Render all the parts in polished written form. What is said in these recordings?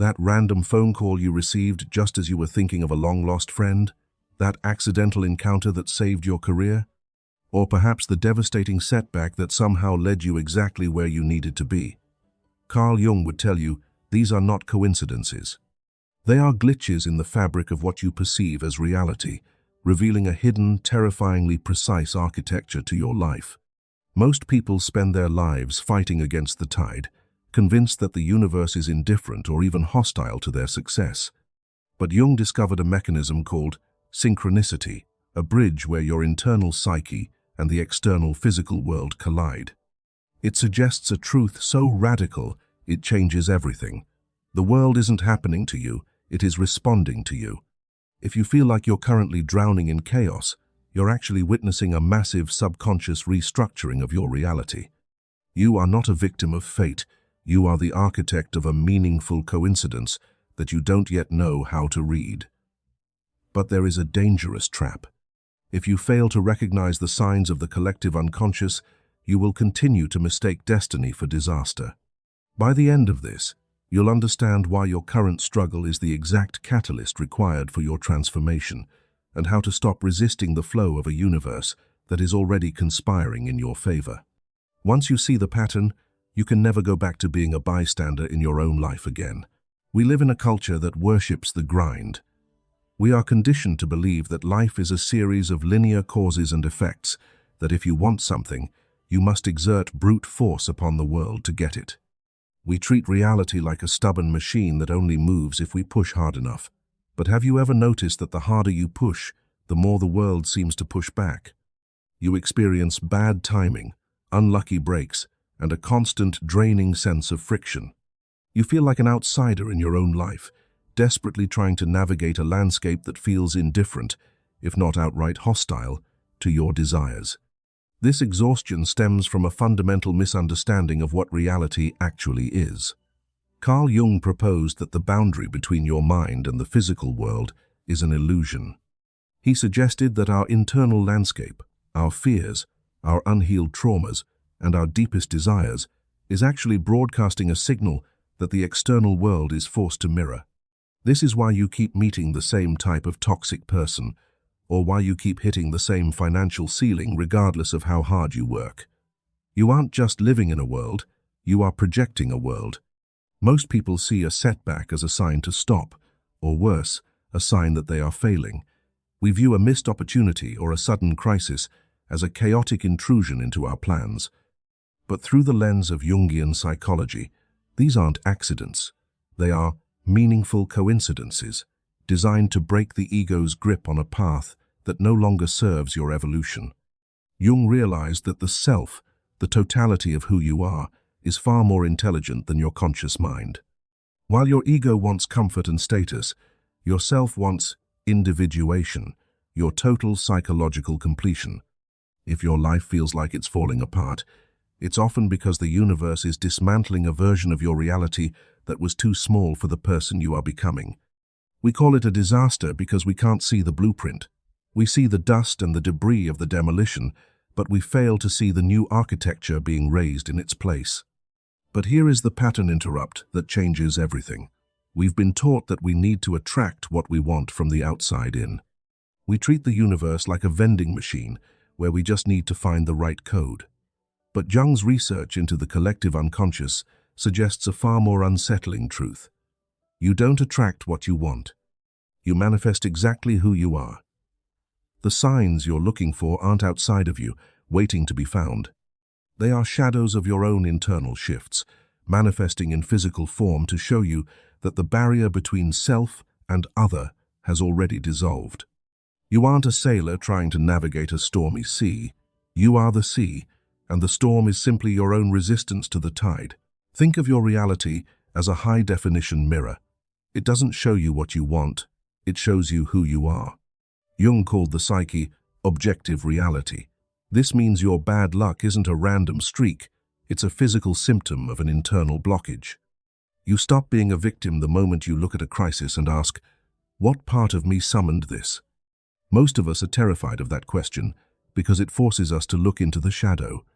That random phone call you received just as you were thinking of a long-lost friend? That accidental encounter that saved your career? Or perhaps the devastating setback that somehow led you exactly where you needed to be? Carl Jung would tell you, these are not coincidences. They are glitches in the fabric of what you perceive as reality, revealing a hidden, terrifyingly precise architecture to your life. Most people spend their lives fighting against the tide, convinced that the universe is indifferent or even hostile to their success. But Jung discovered a mechanism called synchronicity, a bridge where your internal psyche and the external physical world collide. It suggests a truth so radical, it changes everything. The world isn't happening to you, it is responding to you. If you feel like you're currently drowning in chaos, you're actually witnessing a massive subconscious restructuring of your reality. You are not a victim of fate, you are the architect of a meaningful coincidence that you don't yet know how to read. But there is a dangerous trap. If you fail to recognize the signs of the collective unconscious, you will continue to mistake destiny for disaster. By the end of this, you'll understand why your current struggle is the exact catalyst required for your transformation, and how to stop resisting the flow of a universe that is already conspiring in your favor. Once you see the pattern, you can never go back to being a bystander in your own life again. We live in a culture that worships the grind. We are conditioned to believe that life is a series of linear causes and effects, that if you want something, you must exert brute force upon the world to get it. We treat reality like a stubborn machine that only moves if we push hard enough. But have you ever noticed that the harder you push, the more the world seems to push back? You experience bad timing, unlucky breaks, and a constant draining sense of friction. You feel like an outsider in your own life, desperately trying to navigate a landscape that feels indifferent, if not outright hostile, to your desires. This exhaustion stems from a fundamental misunderstanding of what reality actually is. Carl Jung proposed that the boundary between your mind and the physical world is an illusion. He suggested that our internal landscape, our fears, our unhealed traumas, and our deepest desires is actually broadcasting a signal that the external world is forced to mirror. This is why you keep meeting the same type of toxic person, or why you keep hitting the same financial ceiling regardless of how hard you work. You aren't just living in a world, you are projecting a world. Most people see a setback as a sign to stop, or worse, a sign that they are failing. We view a missed opportunity or a sudden crisis as a chaotic intrusion into our plans. But through the lens of Jungian psychology, these aren't accidents. They are meaningful coincidences, designed to break the ego's grip on a path that no longer serves your evolution. Jung realized that the self, the totality of who you are, is far more intelligent than your conscious mind. While your ego wants comfort and status, your self wants individuation, your total psychological completion. If your life feels like it's falling apart, it's often because the universe is dismantling a version of your reality that was too small for the person you are becoming. We call it a disaster because we can't see the blueprint. We see the dust and the debris of the demolition, but we fail to see the new architecture being raised in its place. But here is the pattern interrupt that changes everything. We've been taught that we need to attract what we want from the outside in. We treat the universe like a vending machine where we just need to find the right code. But Jung's research into the collective unconscious suggests a far more unsettling truth. You don't attract what you want. You manifest exactly who you are. The signs you're looking for aren't outside of you, waiting to be found. They are shadows of your own internal shifts, manifesting in physical form to show you that the barrier between self and other has already dissolved. You aren't a sailor trying to navigate a stormy sea. You are the sea, and the storm is simply your own resistance to the tide. Think of your reality as a high-definition mirror. It doesn't show you what you want, it shows you who you are. Jung called the psyche objective reality. This means your bad luck isn't a random streak, it's a physical symptom of an internal blockage. You stop being a victim the moment you look at a crisis and ask, what part of me summoned this? Most of us are terrified of that question because it forces us to look into the shadow.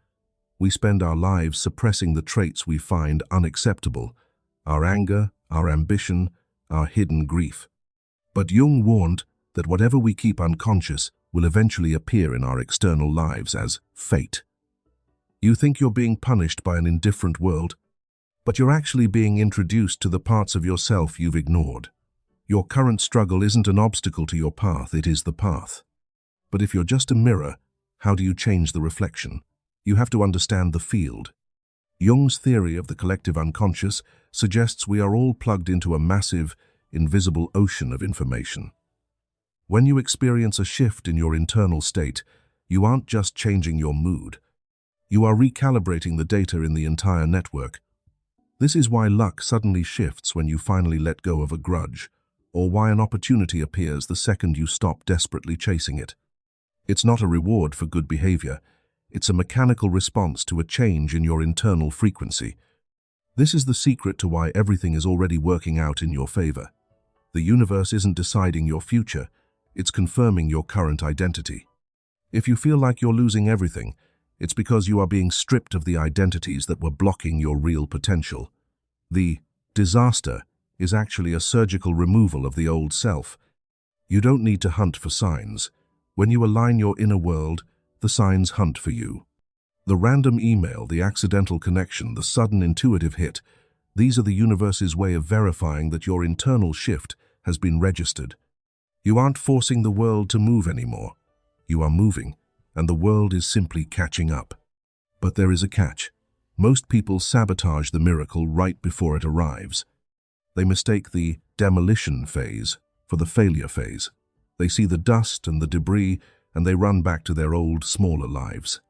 We spend our lives suppressing the traits we find unacceptable, our anger, our ambition, our hidden grief. But Jung warned that whatever we keep unconscious will eventually appear in our external lives as fate. You think you're being punished by an indifferent world, but you're actually being introduced to the parts of yourself you've ignored. Your current struggle isn't an obstacle to your path, it is the path. But if you're just a mirror, how do you change the reflection? You have to understand the field. Jung's theory of the collective unconscious suggests we are all plugged into a massive, invisible ocean of information. When you experience a shift in your internal state, you aren't just changing your mood. You are recalibrating the data in the entire network. This is why luck suddenly shifts when you finally let go of a grudge, or why an opportunity appears the second you stop desperately chasing it. It's not a reward for good behavior. It's a mechanical response to a change in your internal frequency. This is the secret to why everything is already working out in your favor. The universe isn't deciding your future, it's confirming your current identity. If you feel like you're losing everything, it's because you are being stripped of the identities that were blocking your real potential. The disaster is actually a surgical removal of the old self. You don't need to hunt for signs. When you align your inner world, the signs hunt for you. The random email, the accidental connection, the sudden intuitive hit, these are the universe's way of verifying that your internal shift has been registered. You aren't forcing the world to move anymore. You are moving, and the world is simply catching up. But there is a catch. Most people sabotage the miracle right before it arrives. They mistake the demolition phase for the failure phase. They see the dust and the debris, and they run back to their old, smaller lives.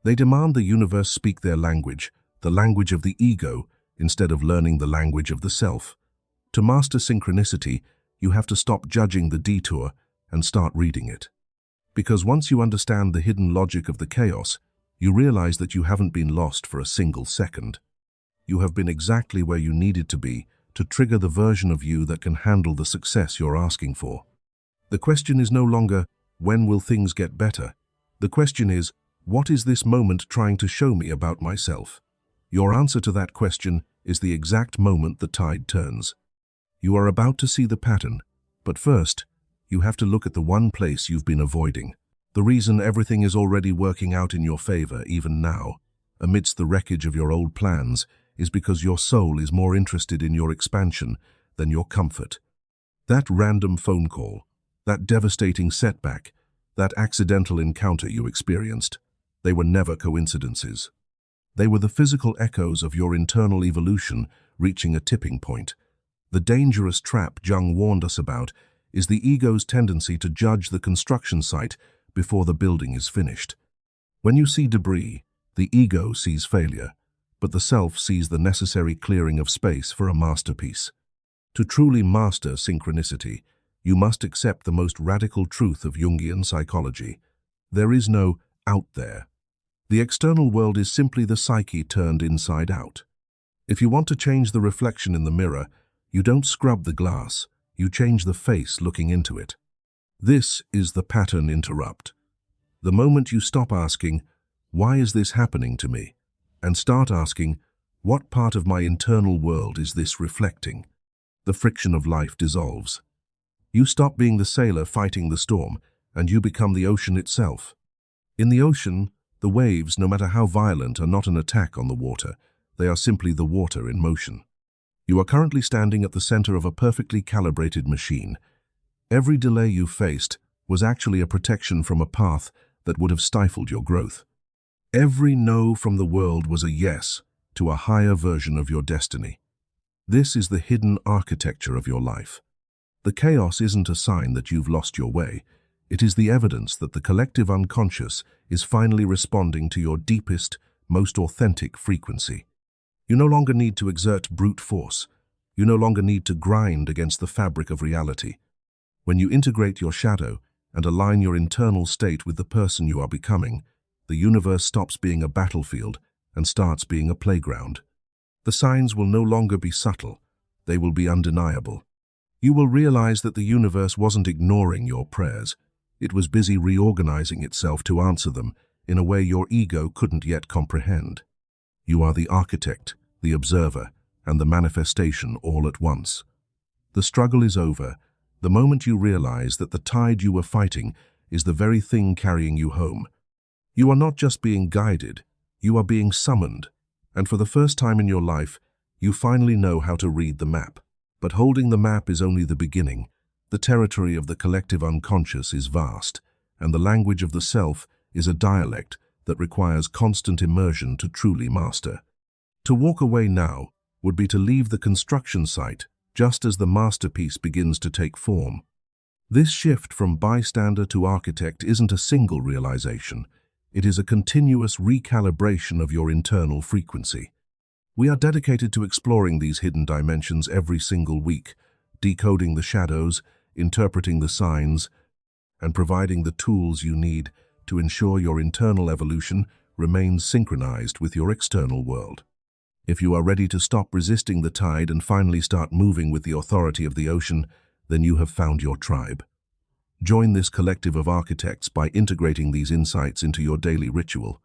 They demand the universe speak their language, the language of the ego, instead of learning the language of the self. To master synchronicity, you have to stop judging the detour and start reading it. Because once you understand the hidden logic of the chaos, you realize that you haven't been lost for a single second. You have been exactly where you needed to be to trigger the version of you that can handle the success you're asking for. The question is no longer, when will things get better? The question is, what is this moment trying to show me about myself? Your answer to that question is the exact moment the tide turns. You are about to see the pattern, but first, you have to look at the one place you've been avoiding. The reason everything is already working out in your favor, even now, amidst the wreckage of your old plans, is because your soul is more interested in your expansion than your comfort. That random phone call, that devastating setback, that accidental encounter you experienced, they were never coincidences. They were the physical echoes of your internal evolution reaching a tipping point. The dangerous trap Jung warned us about is the ego's tendency to judge the construction site before the building is finished. When you see debris, the ego sees failure, but the self sees the necessary clearing of space for a masterpiece. To truly master synchronicity, you must accept the most radical truth of Jungian psychology. There is no out there. The external world is simply the psyche turned inside out. If you want to change the reflection in the mirror, you don't scrub the glass, you change the face looking into it. This is the pattern interrupt. The moment you stop asking, why is this happening to me? And start asking, what part of my internal world is this reflecting? The friction of life dissolves. You stop being the sailor fighting the storm, and you become the ocean itself. In the ocean, the waves, no matter how violent, are not an attack on the water. They are simply the water in motion. You are currently standing at the center of a perfectly calibrated machine. Every delay you faced was actually a protection from a path that would have stifled your growth. Every no from the world was a yes to a higher version of your destiny. This is the hidden architecture of your life. The chaos isn't a sign that you've lost your way. It is the evidence that the collective unconscious is finally responding to your deepest, most authentic frequency. You no longer need to exert brute force. You no longer need to grind against the fabric of reality. When you integrate your shadow and align your internal state with the person you are becoming, the universe stops being a battlefield and starts being a playground. The signs will no longer be subtle. They will be undeniable. You will realize that the universe wasn't ignoring your prayers. It was busy reorganizing itself to answer them in a way your ego couldn't yet comprehend. You are the architect, the observer, and the manifestation all at once. The struggle is over the moment you realize that the tide you were fighting is the very thing carrying you home. You are not just being guided, you are being summoned, and for the first time in your life, you finally know how to read the map. But holding the map is only the beginning. The territory of the collective unconscious is vast, and the language of the self is a dialect that requires constant immersion to truly master. To walk away now would be to leave the construction site just as the masterpiece begins to take form. This shift from bystander to architect isn't a single realization. It is a continuous recalibration of your internal frequency. We are dedicated to exploring these hidden dimensions every single week, decoding the shadows, interpreting the signs, and providing the tools you need to ensure your internal evolution remains synchronized with your external world. If you are ready to stop resisting the tide and finally start moving with the authority of the ocean, then you have found your tribe. Join this collective of architects by integrating these insights into your daily ritual.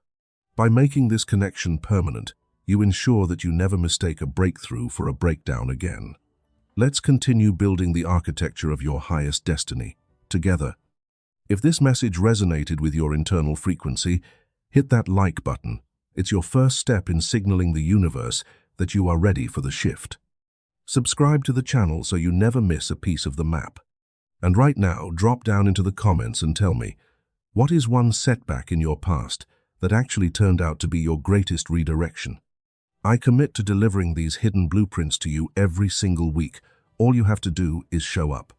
By making this connection permanent, you ensure that you never mistake a breakthrough for a breakdown again. Let's continue building the architecture of your highest destiny, together. If this message resonated with your internal frequency, hit that like button. It's your first step in signaling the universe that you are ready for the shift. Subscribe to the channel so you never miss a piece of the map. And right now, drop down into the comments and tell me, what is one setback in your past that actually turned out to be your greatest redirection? I commit to delivering these hidden blueprints to you every single week. All you have to do is show up.